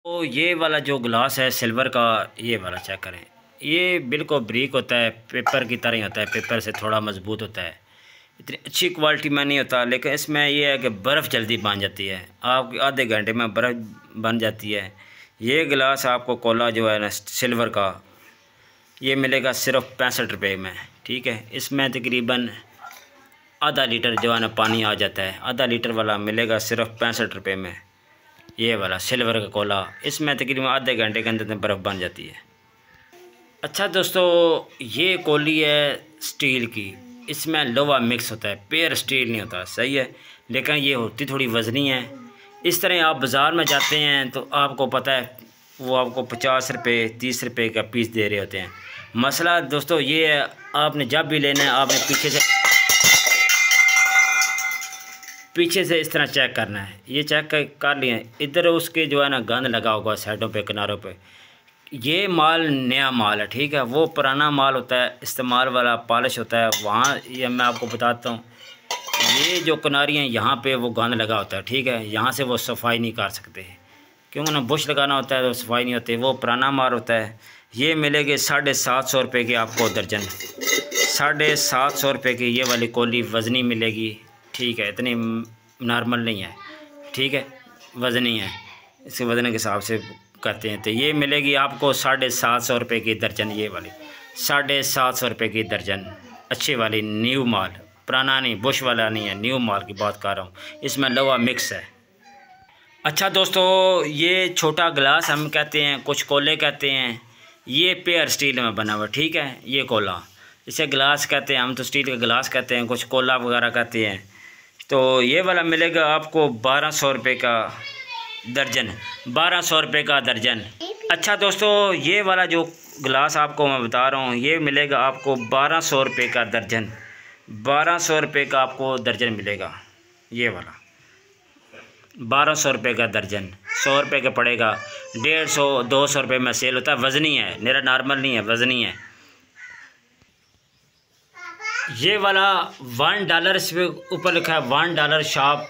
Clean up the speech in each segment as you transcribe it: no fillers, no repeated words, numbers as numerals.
तो ये वाला जो गिलास है सिल्वर का, ये वाला चेक करें। ये बिल्कुल ब्रीक होता है, पेपर की तरह ही होता है, पेपर से थोड़ा मजबूत होता है। इतनी अच्छी क्वालिटी में नहीं होता, लेकिन इसमें ये है कि बर्फ़ जल्दी बन जाती है, आप आधे घंटे में बर्फ़ बन जाती है। ये गिलास आपको कोला जो है ना सिल्वर का, ये मिलेगा सिर्फ 65 रुपये में। ठीक है, इसमें तकरीबन आधा लीटर जो है ना पानी आ जाता है। आधा लीटर वाला मिलेगा सिर्फ 65 रुपये में। ये वाला सिल्वर का कोला, इसमें तकरीबन आधे घंटे के अंदर बर्फ़ बन जाती है। अच्छा दोस्तों, ये कोली है स्टील की, इसमें लोहा मिक्स होता है, प्योर स्टील नहीं होता, सही है, लेकिन ये होती थोड़ी वज़नी है। इस तरह आप बाज़ार में जाते हैं तो आपको पता है वो आपको 50 रुपये 30 रुपये का पीस दे रहे होते हैं। मसला दोस्तों ये है, आपने जब भी लेना है आपने पीछे से इस तरह चेक करना है। ये चेक कर लिए, इधर उसके जो है ना गंद लगा होगा साइडों पे किनारों पे। ये माल नया माल है, ठीक है, वो पुराना माल होता है, इस्तेमाल वाला पॉलिश होता है वहाँ। ये मैं आपको बताता हूँ, ये जो किनारी हैं यहाँ पे वो गंद लगा होता है, ठीक है, यहाँ से वो सफाई नहीं कर सकते क्योंकि ना बुश लगाना होता है तो सफाई नहीं होती, वो पुराना माल होता है। ये मिलेगी 750 रुपये की आपको दर्जन, 750 रुपये की ये वाली कोली वज़नी मिलेगी। ठीक है, इतनी नॉर्मल नहीं है, ठीक है, वज़नी है, इसके वज़न के हिसाब से करते हैं। तो ये मिलेगी आपको 750 रुपये की दर्जन, ये वाली 750 रुपये की दर्जन, अच्छी वाली न्यू माल, पुराना नहीं, बुश वाला नहीं है, न्यू माल की बात कर रहा हूँ, इसमें लोहा मिक्स है। अच्छा दोस्तों, ये छोटा गिलास हम कहते हैं, कुछ कोले कहते हैं, ये पेयर स्टील में बना हुआ, ठीक है, ये कोला, इसे गिलास कहते हैं, हम तो स्टील का गिलास कहते हैं, कुछ कोला वगैरह कहते हैं। तो ये वाला मिलेगा आपको 1200 रुपये का दर्जन, 1200 रुपये का दर्जन। अच्छा दोस्तों, ये वाला जो गिलास आपको मैं बता रहा हूँ, ये मिलेगा आपको 1200 रुपये का दर्जन, 1200 रुपये का आपको दर्जन मिलेगा। ये वाला 1200 रुपये का दर्जन, 100 रुपये का पड़ेगा, 150 200 रुपये में सेल होता है। वज़नी है, मेरा नॉर्मल नहीं है, वज़नी है। ये वाला $1 इस पर ऊपर लिखा है, $1 शॉप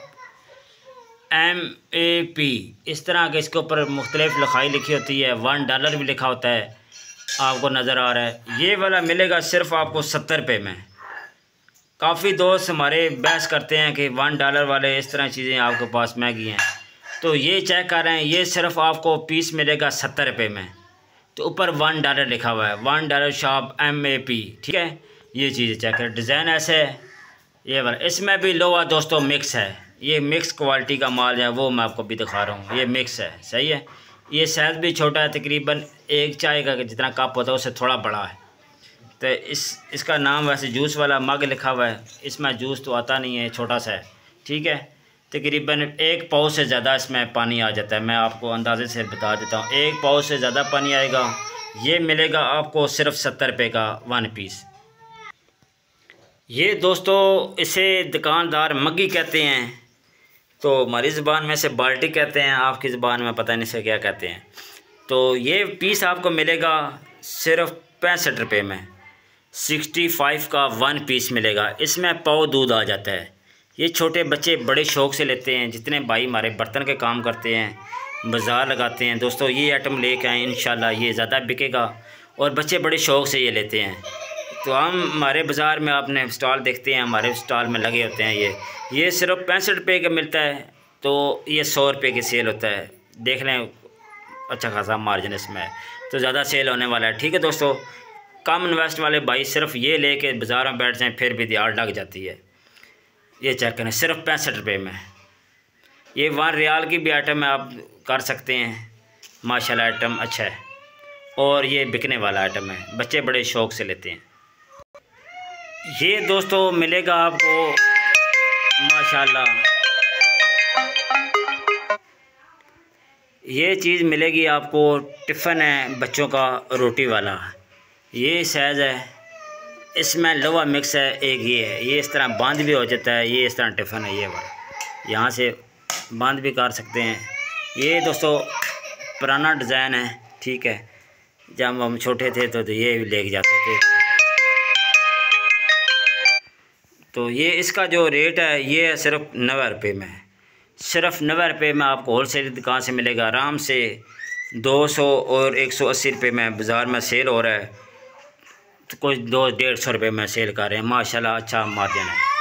MAP, इस तरह के इसके ऊपर मुख्तलिफ लिखाई लिखी होती है, $1 भी लिखा होता है, आपको नज़र आ रहा है। ये वाला मिलेगा सिर्फ आपको 70 रुपये में। काफ़ी दोस्त हमारे बहस करते हैं कि $1 वाले इस तरह चीज़ें आपके पास महंगी हैं, तो ये चेक कर रहे हैं, ये सिर्फ आपको पीस मिलेगा 70 रुपये में, तो ऊपर $1 लिखा हुआ है, $1 शॉप MAP, ठीक है। ये चीज़ चेक करें, डिज़ाइन ऐसे है। ये वाला, इसमें भी लोहा दोस्तों मिक्स है, ये मिक्स क्वालिटी का माल है, वो मैं आपको भी दिखा रहा हूँ, ये मिक्स है, सही है। ये साइज़ भी छोटा है, तकरीबन एक चाय का जितना कप होता है उससे थोड़ा बड़ा है। तो इसका नाम वैसे जूस वाला मग लिखा हुआ है, इसमें जूस तो आता नहीं है, छोटा सा है, ठीक है। तकरीबन 1 पाव से ज़्यादा इसमें पानी आ जाता है, मैं आपको अंदाजे से बता देता हूँ, 1 पाव से ज़्यादा पानी आएगा। ये मिलेगा आपको सिर्फ 70 रुपये का 1 पीस। ये दोस्तों इसे दुकानदार मग्गी कहते हैं, तो हमारी ज़बान में से बाल्टी कहते हैं, आपकी ज़बान में पता नहीं से क्या कहते हैं। तो ये पीस आपको मिलेगा सिर्फ 65 रुपये में, 65 का 1 पीस मिलेगा। इसमें पाव दूध आ जाता है। ये छोटे बच्चे बड़े शौक़ से लेते हैं, जितने भाई हमारे बर्तन के काम करते हैं, बाज़ार लगाते हैं, दोस्तों ये आइटम लेके आएँ, इंशाल्लाह ये ज़्यादा बिकेगा और बच्चे बड़े शौक़ से ये लेते हैं। तो हम हमारे बाज़ार में आपने स्टॉल देखते हैं, हमारे स्टॉल में लगे होते हैं, ये सिर्फ 65 रुपये का मिलता है, तो ये 100 रुपये की सेल होता है। देख लें, अच्छा खासा मार्जिन इसमें, तो ज़्यादा सेल होने वाला है, ठीक है दोस्तों। कम इन्वेस्ट वाले भाई सिर्फ ये लेके बाज़ार में बैठ जाएँ, फिर भी दिहाड़ लग जाती है। ये चेक करें, सिर्फ 65 रुपये में। ये $1 की भी आइटम है, आप कर सकते हैं, माशाल्लाह आइटम अच्छा है, और ये बिकने वाला आइटम है, बच्चे बड़े शौक़ से लेते हैं। ये दोस्तों मिलेगा आपको माशाल्लाह, ये चीज़ मिलेगी आपको, टिफ़िन है बच्चों का, रोटी वाला, ये साइज़ है, इसमें लोहा मिक्स है। एक ये है, ये इस तरह बंद भी हो जाता है, ये इस तरह टिफ़िन है, ये वाला यहाँ से बंद भी कर सकते हैं। ये दोस्तों पुराना डिज़ाइन है, ठीक है, जब हम छोटे थे तो ये भी लेके जाते थे। तो ये इसका जो रेट है ये है सिर्फ 90 रुपये में, सिर्फ 90 रुपये में आपको होलसेल दुकान से मिलेगा, आराम से 200 और 180 रुपये में बाज़ार में सेल हो रहा है, तो कुछ 200-150 रुपये में सेल कर रहे हैं। माशाल्लाह अच्छा मार्जिन है।